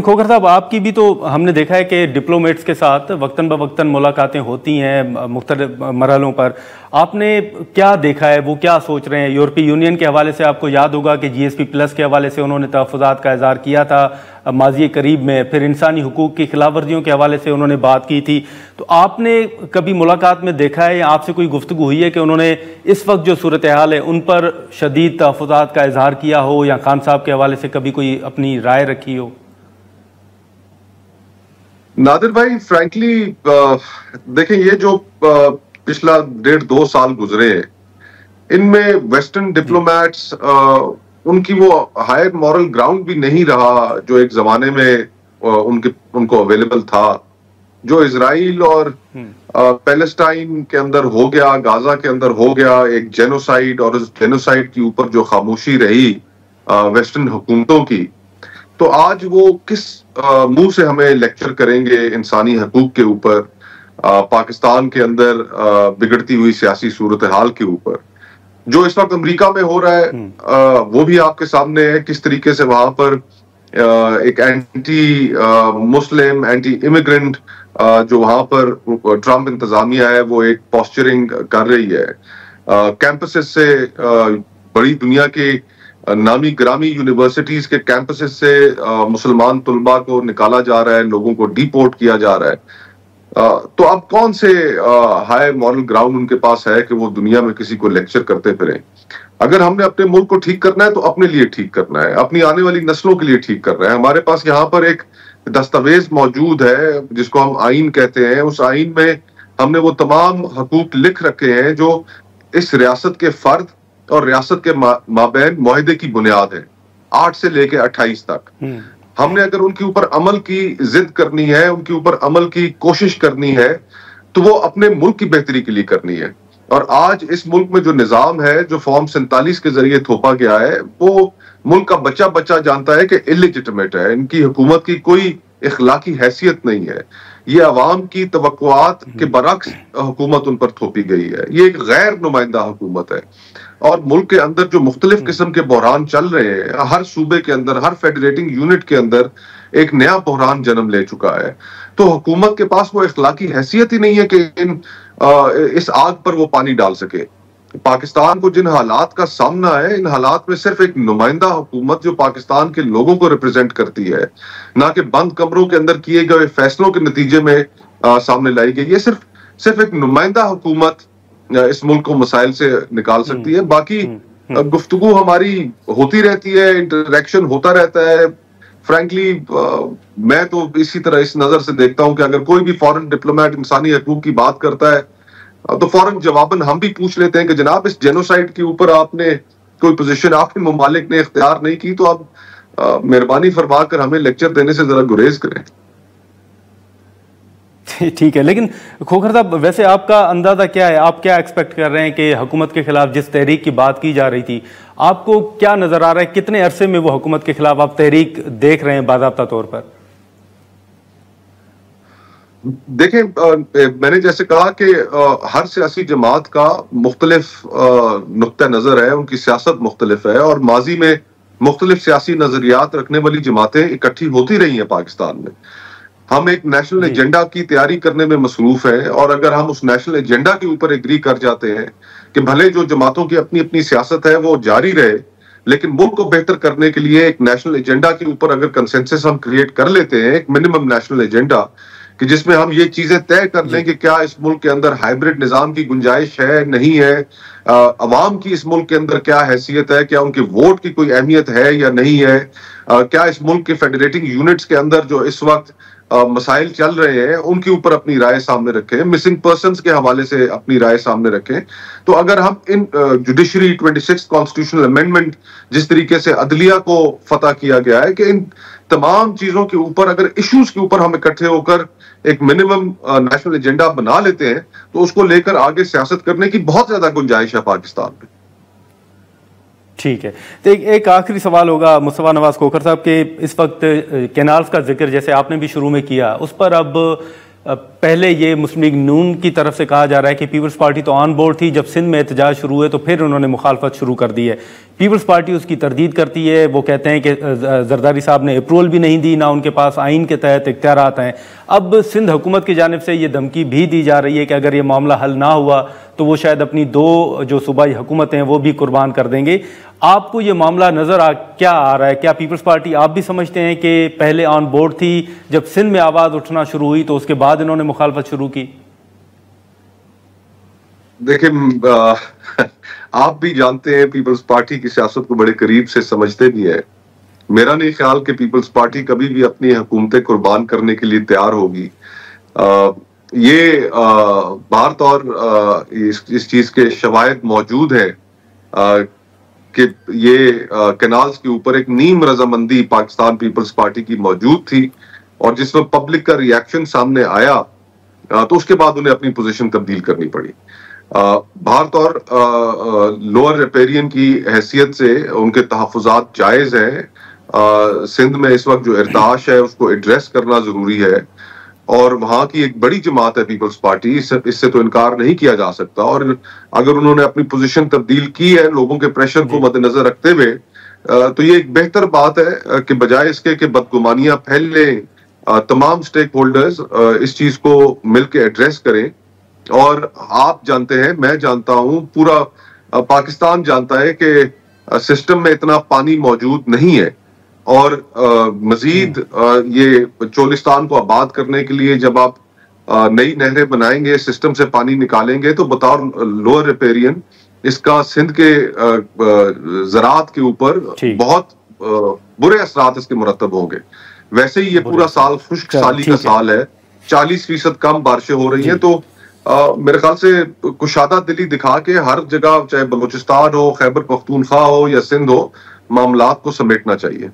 खोखर साहब, आपकी भी तो हमने देखा है कि डिप्लोमेट्स के साथ वक्तन बवक्तन मुलाकातें होती हैं मुख्तलिफ मरहलों पर। आपने क्या देखा है, वो क्या सोच रहे हैं? यूरोपीय यूनियन के हवाले से आपको याद होगा कि GSP+ के हवाले से उन्होंने तहफ़्फ़ुज़ात का इज़हार किया था माज़ी करीब में, फिर इंसानी हुकूक की खिलाफ वर्जियों के हवाले से उन्होंने बात की थी। तो आपने कभी मुलाकात में देखा है या आपसे कोई गुफ्तगू हुई है कि उन्होंने इस वक्त जो सूरत हाल है उन पर शदीद तहफ़्फ़ुज़ात का इज़हार किया हो, या खान साहब के हवाले से कभी कोई अपनी राय रखी हो? नादिर भाई, फ्रैंकली देखें, ये जो पिछला 1.5-2 साल गुजरे हैं, इनमें वेस्टर्न डिप्लोमैट्स उनकी वो हायर मॉरल ग्राउंड भी नहीं रहा जो एक जमाने में उनको अवेलेबल था। जो इजराइल और पैलेस्टाइन के अंदर हो गया, गाजा के अंदर हो गया एक जेनोसाइड, और उस जेनोसाइड के ऊपर जो खामोशी रही वेस्टर्न हुकूमतों की, तो आज वो किस मुंह से हमें लेक्चर करेंगे इंसानी हकूक के ऊपर, पाकिस्तान के अंदर बिगड़ती हुई सियासी सूरत हाल के ऊपर। जो इस वक्त अमेरिका में हो रहा है वो भी आपके सामने है, किस तरीके से वहां पर एक एंटी मुस्लिम, एंटी इमिग्रेंट जो वहां पर ट्रम्प इंतजामिया है वो एक पोस्चरिंग कर रही है। कैंपसेस से बड़ी दुनिया के नामी ग्रामी यूनिवर्सिटीज के कैंपसेस से मुसलमान तुलबा को निकाला जा रहा है, लोगों को डिपोर्ट किया जा रहा है। तो अब कौन से हाई मॉरल ग्राउंड उनके पास है कि वो दुनिया में किसी को लेक्चर करते फिरें? अगर हमने अपने मुल्क को ठीक करना है तो अपने लिए ठीक करना है, अपनी आने वाली नस्लों के लिए ठीक करना है। हमारे पास यहाँ पर एक दस्तावेज मौजूद है जिसको हम आइन कहते हैं। उस आइन में हमने वो तमाम हकूक लिख रखे हैं जो इस रियासत के फर्द और रियासत के माबैन मुआहदे की बुनियाद है, 8 से लेके 28 तक। हमने अगर उनके ऊपर अमल की जिद करनी है, उनके ऊपर अमल की कोशिश करनी है, तो वो अपने मुल्क की बेहतरी के लिए करनी है। और आज इस मुल्क में जो निजाम है, जो फॉर्म 47 के जरिए थोपा गया है, वो मुल्क का बच्चा बच्चा जानता है कि इलिजिटिमेट है, इनकी हुकूमत की कोई इखलाकी हैसियत नहीं है। ये अवाम की तवक्कुआत के बरक्स हुकूमत उन पर थोपी गई है। ये एक गैर नुमाइंदा हुकूमत है। और मुल्क के अंदर जो मुख्तलिफ किस्म के बहरान चल रहे हैं, हर सूबे के अंदर, हर फेडरेटिंग यूनिट के अंदर एक नया बहरान जन्म ले चुका है। तो हुकूमत के पास वो इखलाकी हैसियत ही नहीं है कि इस आग पर वो पानी डाल सके। पाकिस्तान को जिन हालात का सामना है, इन हालात में सिर्फ एक नुमाइंदा हुकूमत जो पाकिस्तान के लोगों को रिप्रेजेंट करती है, ना कि बंद कमरों के अंदर किए गए फैसलों के नतीजे में सामने लाई गई, ये सिर्फ एक नुमाइंदा हुकूमत इस मुल्क को मसाइल से निकाल सकती है। बाकी गुफ्तगू हमारी होती रहती है, इंटरेक्शन होता रहता है। फ्रैंकली मैं तो इसी तरह इस नजर से देखता हूं कि अगर कोई भी फॉरेन डिप्लोमेट इंसानी हकूक की बात करता है तो फौरन जवाबन हम भी पूछ लेते हैं कि जनाब, इस जेनोसाइड के ऊपर आपने कोई पोजीशन आपके मुमालिक ने इख्तियार नहीं की, तो आप मेहरबानी फरमा कर हमें लेक्चर देने से जरा गुरेज करें। ठीक है, लेकिन खोखर साहब, वैसे आपका अंदाजा क्या है? आप क्या एक्सपेक्ट कर रहे हैं कि हुकूमत के खिलाफ जिस तहरीक की बात की जा रही थी, आपको क्या नजर आ रहा है? कितने अरसे में वो हुकूमत के खिलाफ आप तहरीक देख रहे हैं बाज़ाब्ता तौर पर? देखें, मैंने जैसे कहा कि हर सियासी जमात का मुख्तलिफ नुक्ता नजर है, उनकी सियासत मुख्तलिफ है, और माजी में मुख्तलिफ सियासी नजरियात रखने वाली जमातें इकट्ठी होती रही हैं पाकिस्तान में। हम एक नेशनल एजेंडा की तैयारी करने में मसरूफ है, और अगर हम उस नेशनल एजेंडा के ऊपर एग्री कर जाते हैं कि भले जो जमातों की अपनी अपनी सियासत है वो जारी रहे, लेकिन मुल्क को बेहतर करने के लिए एक नेशनल एजेंडा के ऊपर अगर कंसेंसस हम क्रिएट कर लेते हैं, एक मिनिमम नेशनल एजेंडा कि जिसमें हम ये चीजें तय कर लें कि क्या इस मुल्क के अंदर हाइब्रिड निजाम की गुंजाइश है, नहीं है, अवाम की इस मुल्क के अंदर क्या हैसियत है, क्या उनके वोट की कोई अहमियत है या नहीं है, क्या इस मुल्क के फेडरेटिंग यूनिट्स के अंदर जो इस वक्त मसाइल चल रहे हैं उनके ऊपर अपनी राय सामने रखें, मिसिंग पर्सन्स के हवाले से अपनी राय सामने रखें। तो अगर हम इन जुडिशरी 26 कॉन्स्टिट्यूशनल अमेंडमेंट, जिस तरीके से अदलिया को फतह किया गया है, कि इन तमाम चीजों के ऊपर अगर इश्यूज के ऊपर हम इकट्ठे होकर एक मिनिमम नेशनल एजेंडा बना लेते हैं, तो उसको लेकर आगे सियासत करने की बहुत ज्यादा गुंजाइश है पाकिस्तान में। ठीक है, तो एक आखिरी सवाल होगा मुस्तफा नवाज खोखर साहब के, इस वक्त कैनाल्स का जिक्र जैसे आपने भी शुरू में किया, उस पर अब پہلے یہ مسلم لیگ نون کی طرف سے کہا جا رہا ہے کہ پیپلز پارٹی تو آن بورڈ تھی، جب سندھ میں احتجاج شروع ہوئے تو پھر انہوں نے مخالفت شروع کر دی ہے. پیپلز پارٹی اس کی تردید کرتی ہے، وہ کہتے ہیں کہ زرداری صاحب نے اپروول بھی نہیں دی، نہ ان کے پاس آئین کے تحت اختیارات ہیں. اب سندھ حکومت کی جانب سے یہ دھمکی بھی دی جا رہی ہے کہ اگر یہ معاملہ حل نہ ہوا تو وہ شاید اپنی 2 جو صوبائی حکومتیں ہیں وہ بھی قربان کر دیں گے. آپ کو یہ معاملہ نظر کیا آ رہا ہے؟ کیا پیپلز پارٹی آپ بھی سمجھتے ہیں کہ پہلے آن بورڈ تھی، جب سندھ میں آواز اٹھنا شروع ہوئی تو اس کے بعد انہوں نے مخالفت شروع کی؟ دیکھیں، آپ بھی جانتے ہیں پیپلز پارٹی کی سیاست کو بڑے قریب سے سمجھتے بھی ہیں. میرا نہیں خیال کہ پیپلز پارٹی کبھی بھی اپنی حکومتیں قربان کرنے کے لیے تیار ہوگی. یہ باہر طور اس چیز کے شواہد موجود ہیں کہ یہ کینالز کے اوپر ایک نیم رضامندی پاکستان پیپلز پارٹی کی موجود تھی، اور جس میں پبلک کا ریاکشن سامنے آیا تو اس کے بعد انہیں اپنی پوزیشن تبدیل کرنی پڑی. باہر طور لوئر ریپیرین کی حیثیت سے ان کے تحفظات جائز ہیں. سندھ میں اس وقت جو ارتعاش ہے اس کو ایڈریس کرنا ضروری ہے، اور وہاں کی ایک بڑی جماعت ہے پیپلز پارٹی، اس سے تو انکار نہیں کیا جا سکتا. اور اگر انہوں نے اپنی پوزیشن تبدیل کی ہے لوگوں کے پریشر کو مد نظر رکھتے ہوئے، تو یہ ایک بہتر بات ہے کہ بجائے اس کے کہ بدگمانیاں پھیل لیں، تمام سٹیک ہولڈرز اس چیز کو مل کے ایڈریس کریں. اور آپ جانتے ہیں، میں جانتا ہوں، پورا پاکستان جانتا ہے کہ سسٹم میں اتنا پانی موجود نہیں ہے، اور مزید یہ چولستان کو آباد کرنے کے لیے جب آپ نئی نہریں بنائیں گے، سسٹم سے پانی نکالیں گے، تو بطور لوئر ریپیرین اس کا سندھ کے زراعت کے اوپر بہت برے اثرات اس کے مرتب ہوں گے. ویسے ہی یہ پورا سال خشک سالی کا سال ہے، 40% کم بارشیں ہو رہی ہیں. تو میرے خیال سے کشادہ دلی دکھا کے ہر جگہ، چاہے بلوچستان ہو، خیبر پختونخوا ہو یا سندھ ہو، معاملات کو سمیٹنا چاہیے.